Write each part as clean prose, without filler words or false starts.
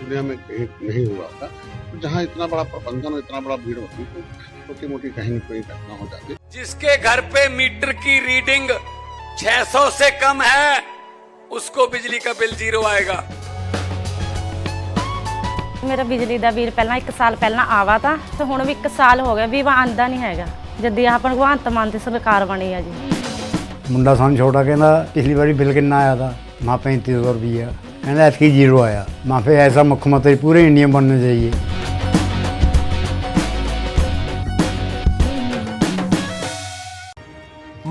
दुनिया में कहीं नहीं हुआ था। तो जहाँ इतना बड़ा प्रबंधन, इतना बड़ा भीड़ होती तो छोटी मोटी कहीं न कहीं घटना हो जाती। जिसके घर पे मीटर की रीडिंग 600 से कम है उसको बिजली का बिल 0 आएगा। मेरा बिजली ਦਾ ਬਿੱਲ ਪਹਿਲਾਂ 1 ਸਾਲ ਪਹਿਲਾਂ ਆਵਾ ਤਾਂ ਤੇ ਹੁਣ ਵੀ 1 ਸਾਲ ਹੋ ਗਿਆ ਵੀ ਵਾ ਆਂਦਾ ਨਹੀਂ ਹੈਗਾ ਜਦ ਆਹ ਭਗਵੰਤ ਮਾਨ ਦੀ ਸਰਕਾਰ ਬਣੀ ਆ ਜੀ। ਮੁੰਡਾ ਸਾਨੂੰ ਛੋਟਾ ਕਹਿੰਦਾ ਪਿਛਲੀ ਵਾਰੀ ਬਿੱਲ ਕਿੰਨਾ ਆਇਆ ਤਾਂ ਮਾਂ 3500 ਰੁਪਈਆ ਕਹਿੰਦਾ ਐਤਕੀ 0 ਆਇਆ। ਮਾਂ ਫਿਰ ਐਸਾ ਮੁੱਖ ਮੰਤਰੀ पूरे इंडिया में बनना चाहिए।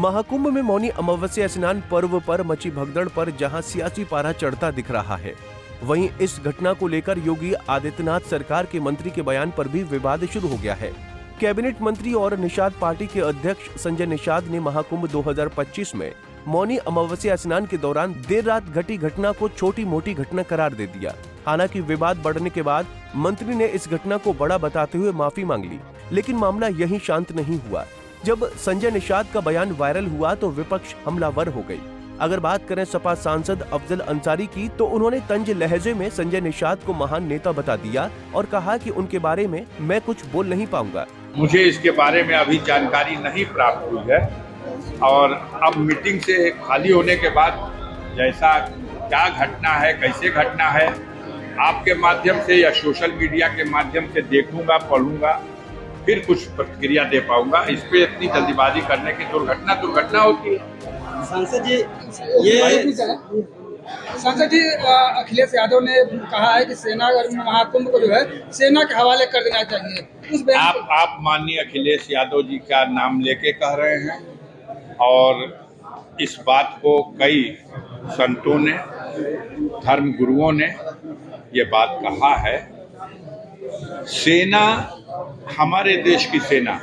महाकुंभ में मौनी अमावस्या स्नान पर्व पर मची भगदड़ पर जहां सियासी पारा चढ़ता दिख रहा है, वहीं इस घटना को लेकर योगी आदित्यनाथ सरकार के मंत्री के बयान पर भी विवाद शुरू हो गया है। कैबिनेट मंत्री और निषाद पार्टी के अध्यक्ष संजय निषाद ने महाकुंभ 2025 में मौनी अमावस्या स्नान के दौरान देर रात घटी घटना को छोटी मोटी घटना करार दे दिया। हालांकि विवाद बढ़ने के बाद मंत्री ने इस घटना को बड़ा बताते हुए माफी मांग ली, लेकिन मामला यहीं शांत नहीं हुआ। जब संजय निषाद का बयान वायरल हुआ तो विपक्ष हमलावर हो गई। अगर बात करें सपा सांसद अफजल अंसारी की, तो उन्होंने तंज लहजे में संजय निषाद को महान नेता बता दिया और कहा कि उनके बारे में मैं कुछ बोल नहीं पाऊंगा। मुझे इसके बारे में अभी जानकारी नहीं प्राप्त हुई है और अब मीटिंग से खाली होने के बाद जैसा क्या घटना है, कैसे घटना है, आपके माध्यम से या सोशल मीडिया के माध्यम से देखूंगा, पढ़ूंगा, फिर कुछ प्रतिक्रिया दे पाऊंगा। इस पे इतनी जल्दीबाजी करने की दुर्घटना होती है। सांसद जी अखिलेश यादव ने कहा है कि सेना महाकुंभ को जो है सेना के हवाले कर देना चाहिए। आप माननीय अखिलेश यादव जी का नाम लेके कह रहे हैं और इस बात को कई संतों ने, धर्म गुरुओं ने ये बात कहा है। सेना, हमारे देश की सेना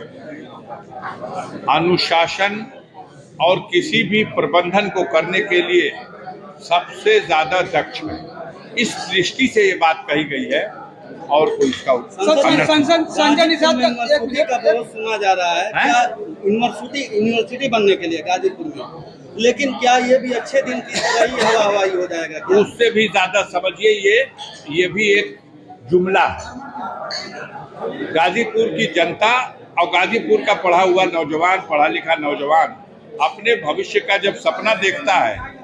अनुशासन और किसी भी प्रबंधन को करने के लिए सबसे ज्यादा दक्ष है। इस दृष्टि से ये बात कही गई है और कोई इसका संजय निषाद का बहुत सुना जा रहा है क्या यूनिवर्सिटी बनने के लिए गाजीपुर में, लेकिन क्या ये भी अच्छे दिन की तरह ही हवाई हो जाएगा क्या? उससे भी ज्यादा समझिए, ये भी एक जुमला है। गाजीपुर की जनता और गाजीपुर का पढ़ा हुआ नौजवान, पढ़ा लिखा नौजवान अपने भविष्य का जब सपना देखता है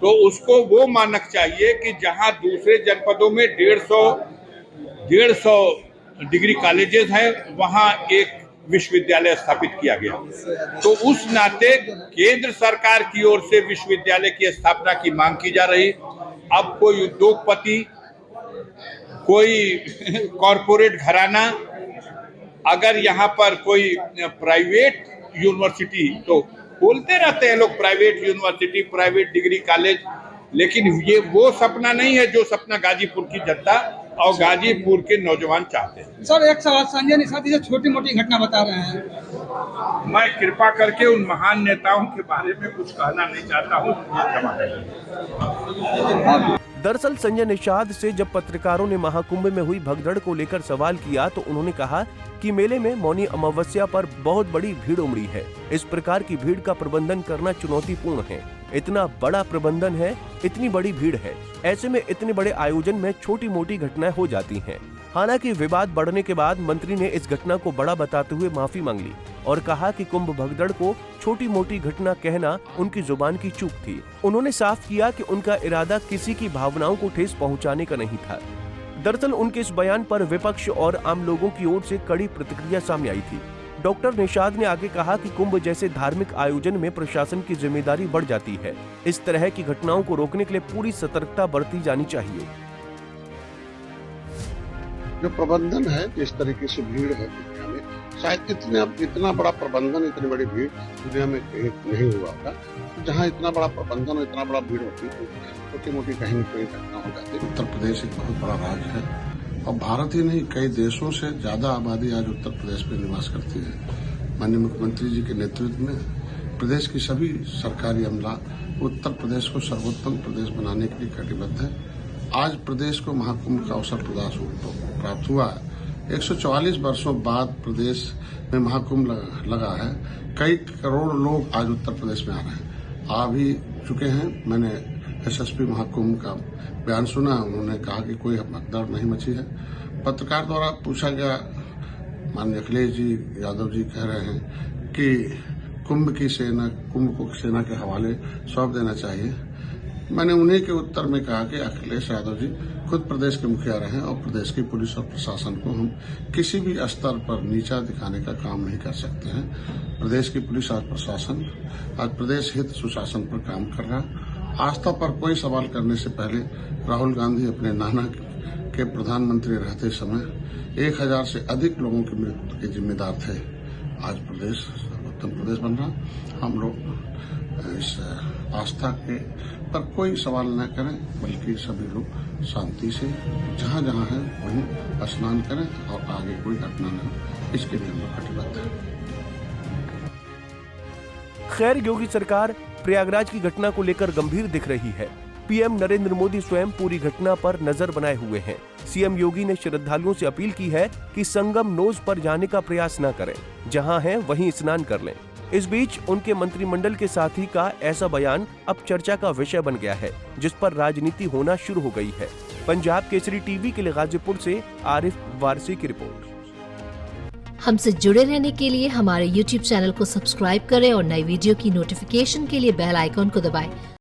तो उसको वो मानक चाहिए कि जहां दूसरे जनपदों में 150 डिग्री कॉलेजेस हैं, वहां एक विश्वविद्यालय स्थापित किया गया। तो उस नाते केंद्र सरकार की ओर से विश्वविद्यालय की स्थापना की मांग की जा रही। अब कोई उद्योगपति, कोई कॉरपोरेट घराना अगर यहाँ पर कोई प्राइवेट यूनिवर्सिटी, तो बोलते रहते हैं लोग private university, private degree college, लेकिन ये वो सपना नहीं है जो सपना गाजीपुर की जनता और गाजीपुर के नौजवान चाहते हैं। सर एक सवाल, संजय निषाद जी छोटी मोटी घटना बता रहे हैं। मैं कृपा करके उन महान नेताओं के बारे में कुछ कहना नहीं चाहता हूँ। दरअसल संजय निषाद से जब पत्रकारों ने महाकुंभ में हुई भगदड़ को लेकर सवाल किया तो उन्होंने कहा कि मेले में मौनी अमावस्या पर बहुत बड़ी भीड़ उमड़ी है। इस प्रकार की भीड़ का प्रबंधन करना चुनौतीपूर्ण है। इतना बड़ा प्रबंधन है, इतनी बड़ी भीड़ है, ऐसे में इतने बड़े आयोजन में छोटी मोटी घटनाएं हो जाती हैं। हालांकि विवाद बढ़ने के बाद मंत्री ने इस घटना को बड़ा बताते हुए माफी मांग ली और कहा कि कुंभ भगदड़ को छोटी मोटी घटना कहना उनकी जुबान की चूक थी। उन्होंने साफ किया कि उनका इरादा किसी की भावनाओं को ठेस पहुंचाने का नहीं था। दरअसल उनके इस बयान पर विपक्ष और आम लोगों की ओर से कड़ी प्रतिक्रिया सामने आई थी। डॉक्टर निषाद ने आगे कहा कि कुंभ जैसे धार्मिक आयोजन में प्रशासन की जिम्मेदारी बढ़ जाती है। इस तरह की घटनाओं को रोकने के लिए पूरी सतर्कता बरती जानी चाहिए। जो प्रबंधन है, जिस तरीके से भीड़ है दुनिया में, शायद इतना बड़ा प्रबंधन, इतनी बड़ी भीड़ दुनिया में कहीं नहीं हुआ था। तो जहाँ इतना बड़ा प्रबंधन, इतना बड़ा भीड़ होती तो छोटी मोटी कहीं न कहीं घटना हो जाती। उत्तर प्रदेश एक बहुत बड़ा राज्य है और भारत ही नहीं, कई देशों से ज्यादा आबादी आज उत्तर प्रदेश में निवास करती है। माननीय मुख्यमंत्री जी के नेतृत्व में प्रदेश की सभी सरकारी अमला उत्तर प्रदेश को सर्वोत्तम प्रदेश बनाने के लिए कटिबद्ध है। आज प्रदेश को महाकुंभ का अवसर प्राप्त हुआ है। 144 वर्षों बाद प्रदेश में महाकुंभ लगा है। कई करोड़ लोग आज उत्तर प्रदेश में आ रहे हैं, आ भी चुके हैं। मैंने एसएसपी महाकुंभ का बयान सुना, उन्होंने कहा कि कोई भगदड़ नहीं मची है। पत्रकार द्वारा पूछा गया, माननीय अखिलेश जी यादव जी कह रहे हैं कि कुंभ को सेना के हवाले सौंप देना चाहिए। मैंने उन्हीं के उत्तर में कहा कि अखिलेश यादव जी खुद प्रदेश के मुखिया रहे और प्रदेश की पुलिस और प्रशासन को हम किसी भी स्तर पर नीचा दिखाने का काम नहीं कर सकते हैं। प्रदेश की पुलिस और प्रशासन आज प्रदेश हित सुशासन पर काम कर रहा। आस्था पर कोई सवाल करने से पहले राहुल गांधी अपने नाना के प्रधानमंत्री रहते समय 1000 से अधिक लोगों की मृत्यु के जिम्मेदार थे। आज प्रदेश उत्तर प्रदेश बन रहा। हम लोग इस आस्था के पर कोई सवाल न करें, बल्कि सभी लोग शांति से जहां जहां है वहीं स्नान करें और आगे कोई घटना न हो, इसके लिए हम लोग कटिबद्ध हैं। खैर, योगी सरकार प्रयागराज की घटना को लेकर गंभीर दिख रही है। पीएम नरेंद्र मोदी स्वयं पूरी घटना पर नजर बनाए हुए हैं। सीएम योगी ने श्रद्धालुओं से अपील की है कि संगम नोज पर जाने का प्रयास न करें, जहां हैं वहीं स्नान कर लें। इस बीच उनके मंत्रिमंडल के साथी का ऐसा बयान अब चर्चा का विषय बन गया है, जिस पर राजनीति होना शुरू हो गई है। पंजाब केसरी टीवी के लिए गाजीपुर से आरिफ वारसी की रिपोर्ट। हमसे जुड़े रहने के लिए हमारे YouTube चैनल को सब्सक्राइब करें और नई वीडियो की नोटिफिकेशन के लिए बेल आइकॉन को दबाएं।